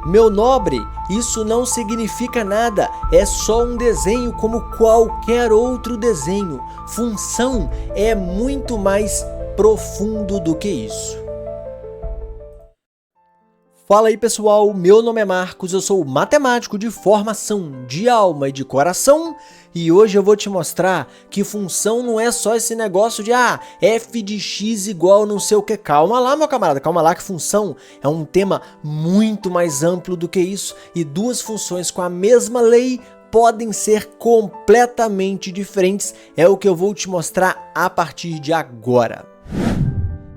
Meu nobre, isso não significa nada, é só um desenho como qualquer outro desenho. Função é muito mais profundo do que isso. Fala aí pessoal, meu nome é Marcos, eu sou matemático de formação, de alma e de coração, e hoje eu vou te mostrar que função não é só esse negócio de f de x igual não sei o que. Calma lá, meu camarada, calma lá, que função é um tema muito mais amplo do que isso, e duas funções com a mesma lei podem ser completamente diferentes, é o que eu vou te mostrar a partir de agora.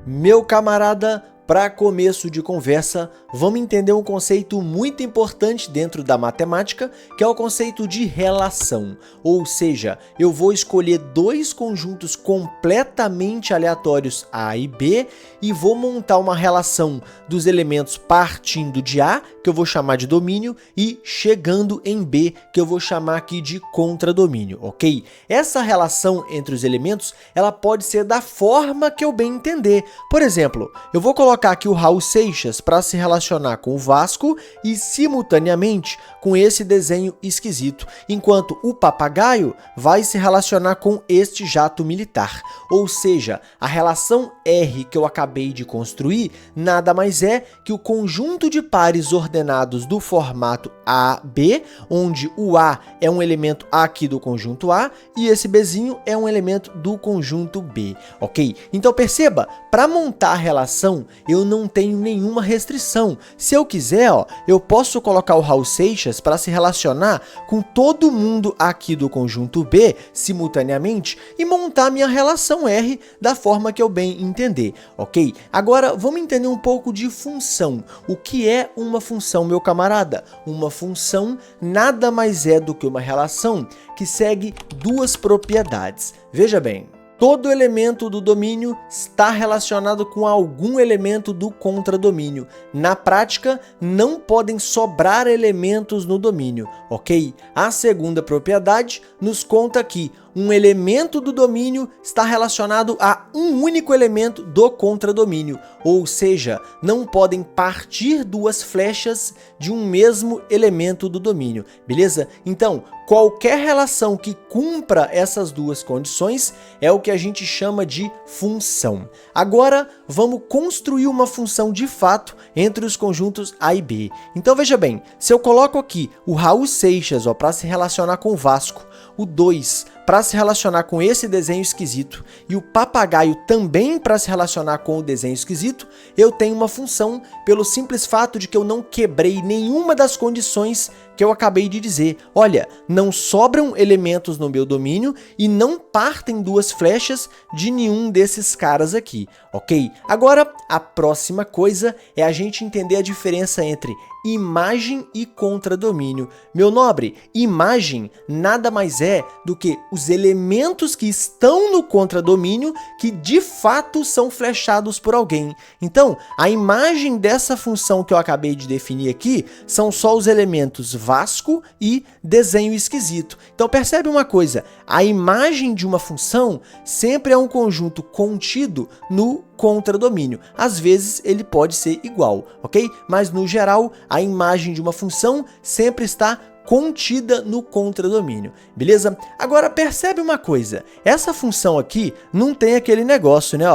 Meu camarada, para começo de conversa, vamos entender um conceito muito importante dentro da matemática, que é o conceito de relação. Ou seja, eu vou escolher dois conjuntos completamente aleatórios A e B e vou montar uma relação dos elementos partindo de A, que eu vou chamar de domínio, e chegando em B, que eu vou chamar aqui de contradomínio, ok? Essa relação entre os elementos, ela pode ser da forma que eu bem entender. Por exemplo, eu vou colocar aqui o Raul Seixas para se relacionar com o Vasco e simultaneamente com esse desenho esquisito, enquanto o papagaio vai se relacionar com este jato militar. Ou seja, a relação R que eu acabei de construir nada mais é que o conjunto de pares ordenados do formato AB, onde o A é um elemento aqui do conjunto A e esse Bzinho é um elemento do conjunto B, ok? Então perceba, para montar a relação eu não tenho nenhuma restrição. Se eu quiser, eu posso colocar o Raul Seixas para se relacionar com todo mundo aqui do conjunto B simultaneamente e montar minha relação R da forma que eu bem entender, ok? Agora, vamos entender um pouco de função. O que é uma função, meu camarada? Uma função nada mais é do que uma relação que segue duas propriedades. Veja bem. Todo elemento do domínio está relacionado com algum elemento do contradomínio. Na prática, não podem sobrar elementos no domínio, ok? A segunda propriedade nos conta que um elemento do domínio está relacionado a um único elemento do contradomínio, ou seja, não podem partir duas flechas de um mesmo elemento do domínio, beleza? Então, qualquer relação que cumpra essas duas condições é o que a gente chama de função. Agora, vamos construir uma função de fato entre os conjuntos A e B. Então, veja bem, se eu coloco aqui o Raul Seixas para se relacionar com o Vasco, o 2 para se relacionar com esse desenho esquisito e o papagaio também para se relacionar com o desenho esquisito, eu tenho uma função pelo simples fato de que eu não quebrei nenhuma das condições que eu acabei de dizer. Olha, não sobram elementos no meu domínio e não partem duas flechas de nenhum desses caras aqui, ok? Agora, a próxima coisa é a gente entender a diferença entre imagem e contradomínio. Meu nobre, imagem nada mais é do que os elementos que estão no contradomínio que de fato são flechados por alguém. Então, a imagem dessa função que eu acabei de definir aqui são só os elementos Vasco e desenho esquisito. Então percebe uma coisa, a imagem de uma função sempre é um conjunto contido no contradomínio. Às vezes ele pode ser igual, ok? Mas no geral, a imagem de uma função sempre está contida no contradomínio, beleza? Agora percebe uma coisa, essa função aqui não tem aquele negócio, né,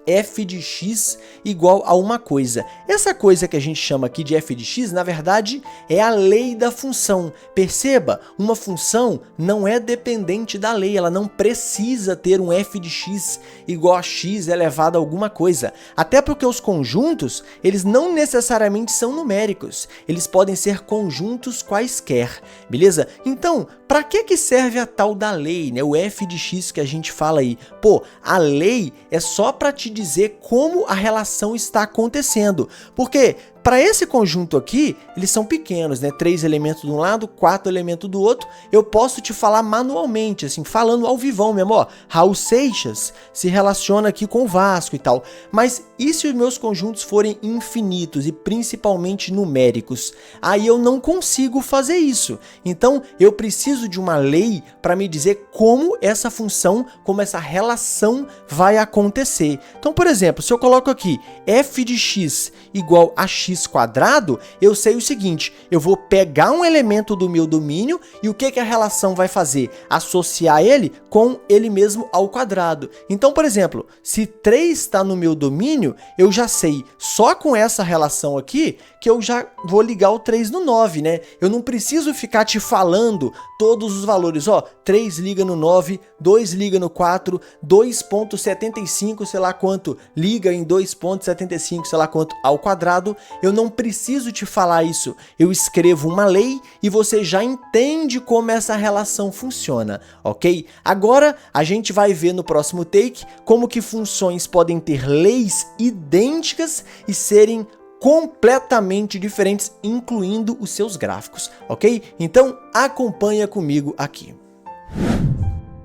f de x igual a uma coisa. Essa coisa que a gente chama aqui de f de x, na verdade, é a lei da função. Perceba, uma função não é dependente da lei, ela não precisa ter um f de x igual a x elevado a alguma coisa. Até porque os conjuntos, eles não necessariamente são numéricos, eles podem ser conjuntos quaisquer, beleza? Então, para que serve a tal da lei, né? O f de x que a gente fala aí? Pô, a lei é só para te dizer como a relação está acontecendo, porque para esse conjunto aqui, eles são pequenos, né? 3 elementos de um lado, 4 elementos do outro. Eu posso te falar manualmente, assim, falando ao vivão mesmo, ó. Raul Seixas se relaciona aqui com o Vasco e tal. Mas e se os meus conjuntos forem infinitos e principalmente numéricos? Aí eu não consigo fazer isso. Então, eu preciso de uma lei para me dizer como essa função, como essa relação vai acontecer. Então, por exemplo, se eu coloco aqui f de x igual a x x², eu sei o seguinte, eu vou pegar um elemento do meu domínio e o que a relação vai fazer? Associar ele com ele mesmo ao quadrado. Então, por exemplo, se 3 está no meu domínio, eu já sei, só com essa relação aqui, que eu já vou ligar o 3 no 9, né? Eu não preciso ficar te falando todos os valores, ó, 3 liga no 9, 2 liga no 4, 2,75, sei lá quanto, liga em 2,75, sei lá quanto, ao quadrado. Eu não preciso te falar isso. Eu escrevo uma lei e você já entende como essa relação funciona, ok? Agora, a gente vai ver no próximo take como que funções podem ter leis idênticas e serem completamente diferentes, incluindo os seus gráficos, ok? Então, acompanha comigo aqui.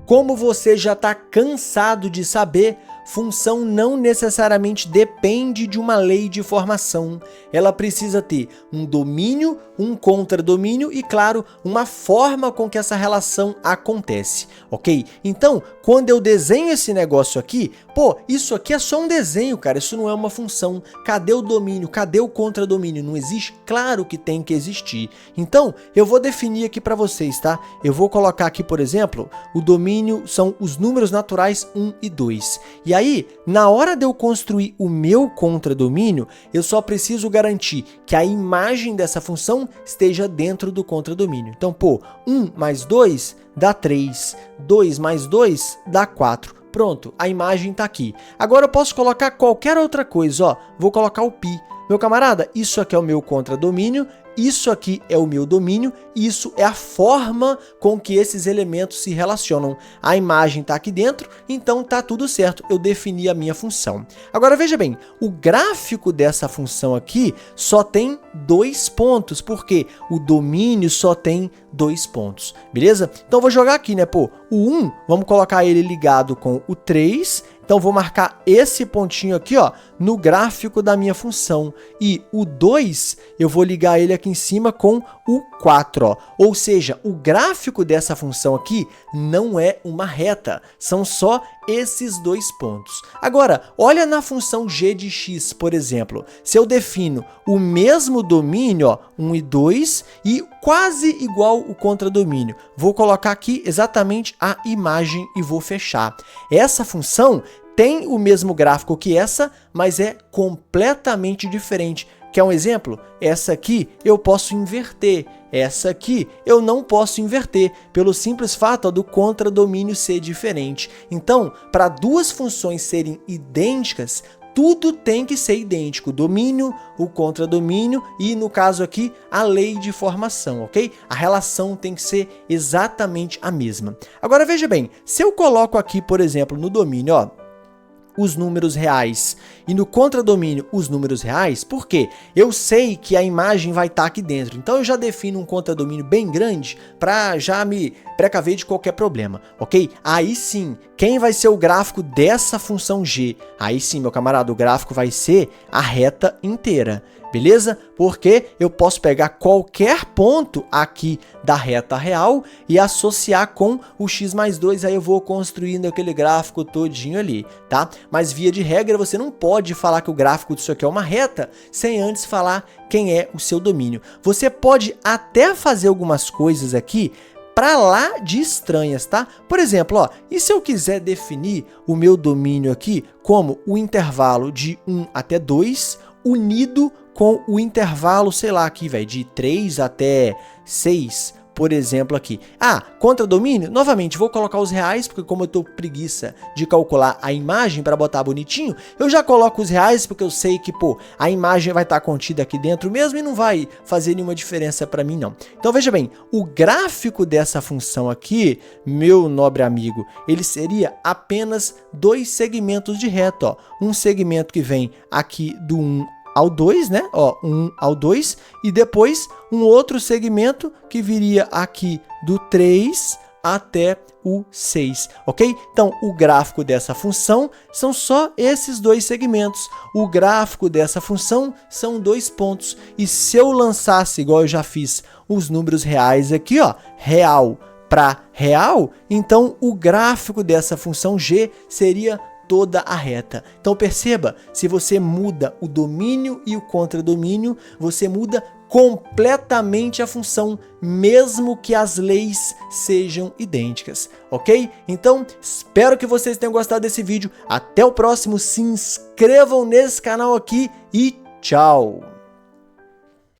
Como você já está cansado de saber, função não necessariamente depende de uma lei de formação. Ela precisa ter um domínio, um contradomínio e, claro, uma forma com que essa relação acontece, ok? Então, quando eu desenho esse negócio aqui, pô, isso aqui é só um desenho, cara, isso não é uma função. Cadê o domínio? Cadê o contradomínio? Não existe? Claro que tem que existir. Então, eu vou definir aqui para vocês, tá? Eu vou colocar aqui, por exemplo, o domínio são os números naturais 1 e 2. E aí, na hora de eu construir o meu contradomínio, eu só preciso garantir que a imagem dessa função esteja dentro do contradomínio. Então, pô, 1 mais 2 dá 3, 2 mais 2 dá 4. Pronto, a imagem está aqui. Agora eu posso colocar qualquer outra coisa, ó. Vou colocar o π. Meu camarada, isso aqui é o meu contradomínio, isso aqui é o meu domínio, e isso é a forma com que esses elementos se relacionam. A imagem está aqui dentro, então está tudo certo, eu defini a minha função. Agora veja bem, o gráfico dessa função aqui só tem 2 pontos, porque o domínio só tem 2 pontos, beleza? Então eu vou jogar aqui, né, pô, o 1, vamos colocar ele ligado com o 3, então vou marcar esse pontinho aqui, ó, no gráfico da minha função. E o 2, eu vou ligar ele aqui em cima com o 4, ó. Ou seja, o gráfico dessa função aqui não é uma reta, são só esses 2 pontos. Agora, olha na função g de x, por exemplo. Se eu defino o mesmo domínio, ó, 1 e 2, e quase igual o contradomínio, vou colocar aqui exatamente a imagem e vou fechar. Essa função tem o mesmo gráfico que essa, mas é completamente diferente. Quer um exemplo? Essa aqui eu posso inverter, essa aqui eu não posso inverter, pelo simples fato do contradomínio ser diferente. Então, para duas funções serem idênticas, tudo tem que ser idêntico, o domínio, o contradomínio e, no caso aqui, a lei de formação, ok? A relação tem que ser exatamente a mesma. Agora veja bem, se eu coloco aqui, por exemplo, no domínio, ó, os números reais e no contradomínio os números reais, por quê? Eu sei que a imagem vai estar aqui dentro, então eu já defino um contradomínio bem grande para já me precaver de qualquer problema, ok? Aí sim, quem vai ser o gráfico dessa função g? Aí sim, meu camarada, o gráfico vai ser a reta inteira, beleza? Porque eu posso pegar qualquer ponto aqui da reta real e associar com o x mais 2, aí eu vou construindo aquele gráfico todinho ali, tá? Mas via de regra, você não pode falar que o gráfico disso aqui é uma reta sem antes falar quem é o seu domínio. Você pode até fazer algumas coisas aqui para lá de estranhas, tá? Por exemplo, ó, e se eu quiser definir o meu domínio aqui como o intervalo de 1 até 2 unido com o intervalo, sei lá, aqui, velho, de 3 até 6, por exemplo, aqui. Ah, contradomínio? Novamente, vou colocar os reais, porque como eu tô preguiça de calcular a imagem para botar bonitinho, eu já coloco os reais, porque eu sei que, pô, a imagem vai estar contida aqui dentro mesmo e não vai fazer nenhuma diferença para mim, não. Então, veja bem, o gráfico dessa função aqui, meu nobre amigo, ele seria apenas 2 segmentos de reta, ó. Um segmento que vem aqui do 1 ao 2, né? Ó, 1 ao 2, e depois um outro segmento que viria aqui do 3 até o 6, ok? Então, o gráfico dessa função são só esses 2 segmentos. O gráfico dessa função são 2 pontos. E se eu lançasse, igual eu já fiz, os números reais aqui, ó, real para real, então o gráfico dessa função g seria toda a reta. Então perceba, se você muda o domínio e o contradomínio, você muda completamente a função, mesmo que as leis sejam idênticas, ok? Então, espero que vocês tenham gostado desse vídeo. Até o próximo, se inscrevam nesse canal aqui e tchau!